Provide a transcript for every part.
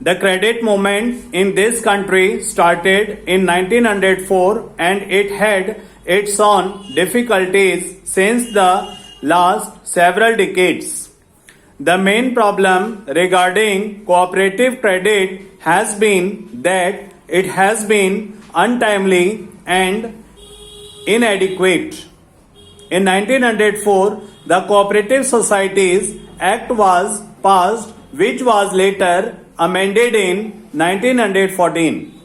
The credit movement in this country started in 1904 and it had its own difficulties since the last several decades. The main problem regarding cooperative credit has been that it has been untimely and inadequate. In 1904, the Cooperative Societies Act was passed, which was later amended in 1914.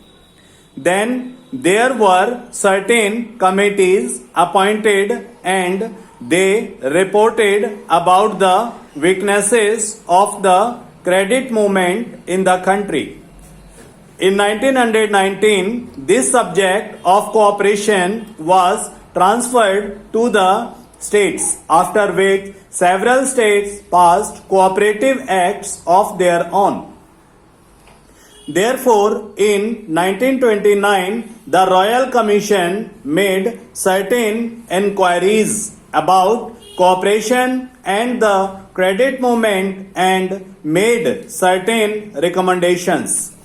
Then there were certain committees appointed and they reported about the weaknesses of the credit movement in the country. In 1919, this subject of cooperation was transferred to the states, after which several states passed cooperative acts of their own. Therefore, in 1929, the Royal Commission made certain enquiries about cooperation and the credit movement and made certain recommendations.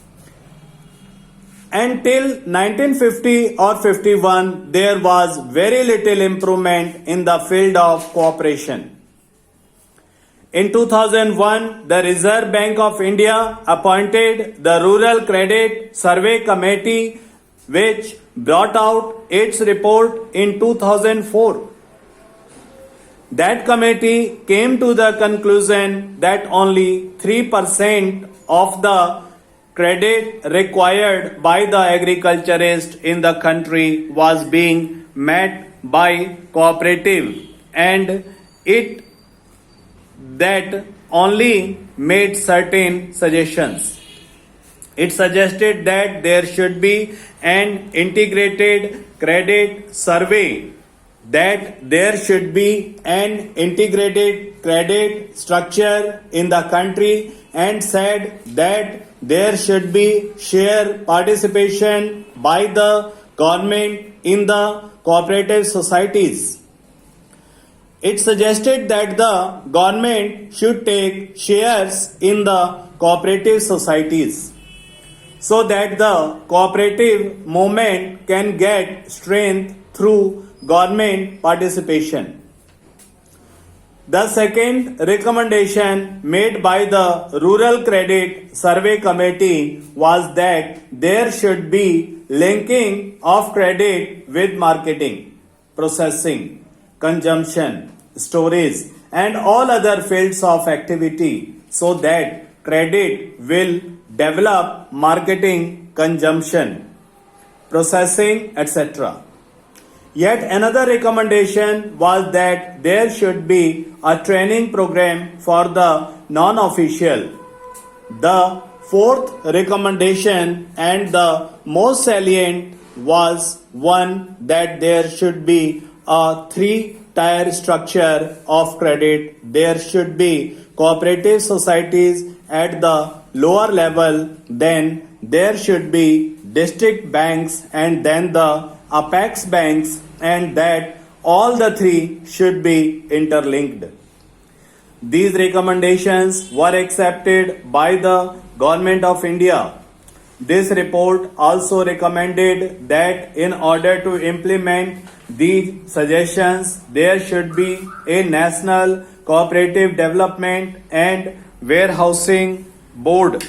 Until 1950 or 51, there was very little improvement in the field of cooperation. In 2001, the Reserve Bank of India appointed the Rural Credit Survey Committee, which brought out its report in 2004. That committee came to the conclusion that only 3% of the credit required by the agriculturist in the country was being met by cooperative, and it that only made certain suggestions. It suggested that there should be an integrated credit survey, that there should be an integrated credit structure in the country, and said that there should be share participation by the government in the cooperative societies. It suggested that the government should take shares in the cooperative societies so that the cooperative movement can get strength through government participation. The second recommendation made by the Rural Credit Survey Committee was that there should be linking of credit with marketing, processing, consumption, storage, and all other fields of activity so that credit will develop marketing, consumption, processing, etc. Yet another recommendation was that there should be a training program for the non-official. The fourth recommendation and the most salient was one that there should be a three-tier structure of credit. There should be cooperative societies at the lower level, then there should be district banks, and then the apex banks, and that all the three should be interlinked. These recommendations were accepted by the Government of India. This report also recommended that in order to implement these suggestions, there should be a National Cooperative Development and Warehousing Board.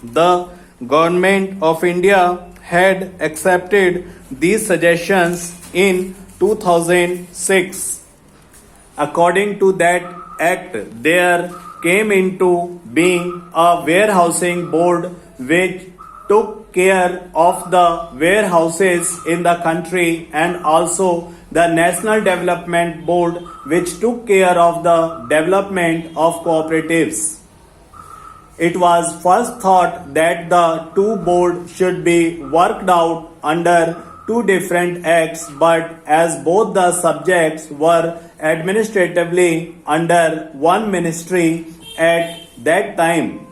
The Government of India had accepted these suggestions in 2006. According to that act, there came into being a warehousing board which took care of the warehouses in the country, and also the National Development Board which took care of the development of cooperatives. It was first thought that the two boards should be worked out under two different acts, but as both the subjects were administratively under one ministry at that time,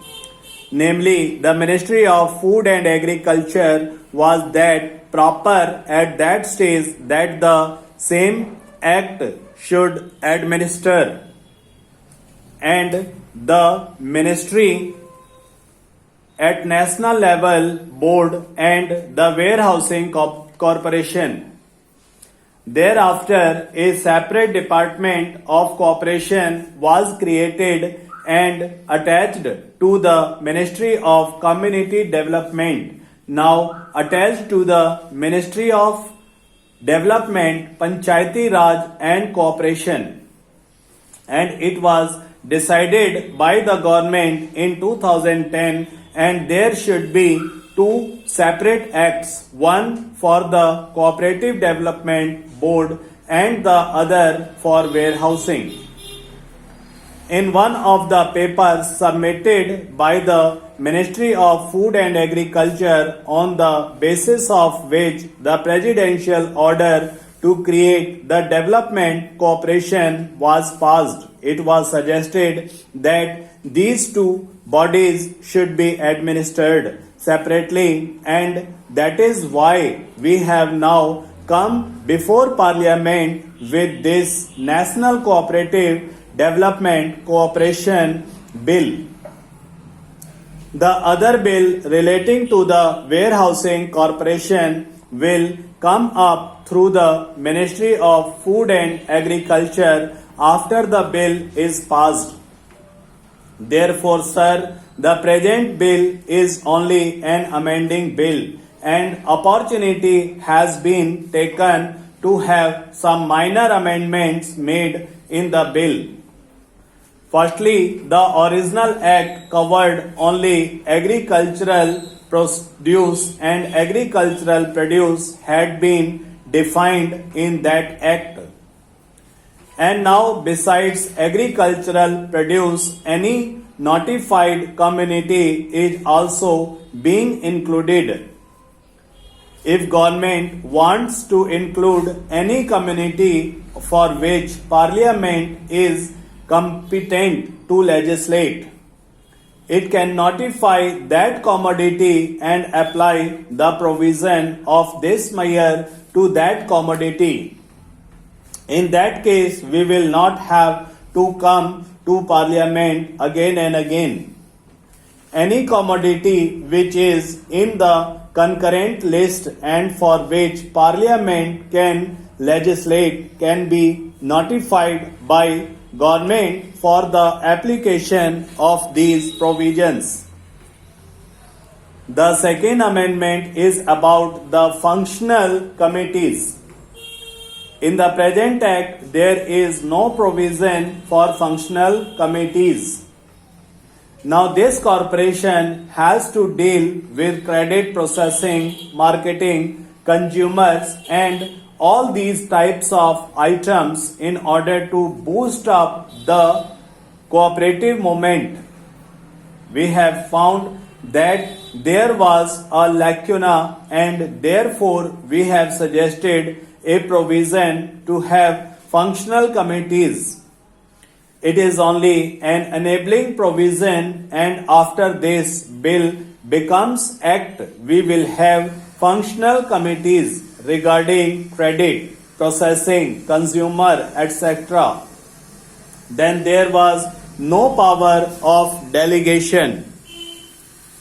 namely the Ministry of Food and Agriculture, was that proper at that stage that the same act should administer, and the ministry at national level board and the warehousing corporation. Thereafter, a separate department of cooperation was created and attached to the Ministry of Community Development. Now attached to the Ministry of Development, Panchayati Raj and Cooperation. And it was decided by the government in 2010, and there should be two separate acts, one for the Cooperative Development Board and the other for warehousing. In one of the papers submitted by the Ministry of Food and Agriculture, on the basis of which the presidential order to create the development corporation was passed, it was suggested that these two bodies should be administered separately, and that is why we have now come before Parliament with this National Cooperative Development Cooperation Bill. The other bill relating to the Warehousing Corporation will come up through the Ministry of Food and Agriculture after the bill is passed. Therefore, sir, the present bill is only an amending bill, and opportunity has been taken to have some minor amendments made in the bill. Firstly, the original act covered only agricultural produce, and agricultural produce had been defined in that act. And now, besides agricultural produce, any notified community is also being included. If government wants to include any community for which Parliament is competent to legislate, it can notify that commodity and apply the provision of this measure to that commodity. In that case, we will not have to come to Parliament again and again. Any commodity which is in the concurrent list and for which Parliament can legislate can be notified by government for the application of these provisions. The second amendment is about the functional committees. In the present act, there is no provision for functional committees. Now, this corporation has to deal with credit processing, marketing, consumers, and all these types of items in order to boost up the cooperative movement. We have found that there was a lacuna, and therefore we have suggested a provision to have functional committees. It is only an enabling provision, and after this bill becomes act, we will have functional committees regarding credit, processing, consumer, etc. Then there was no power of delegation.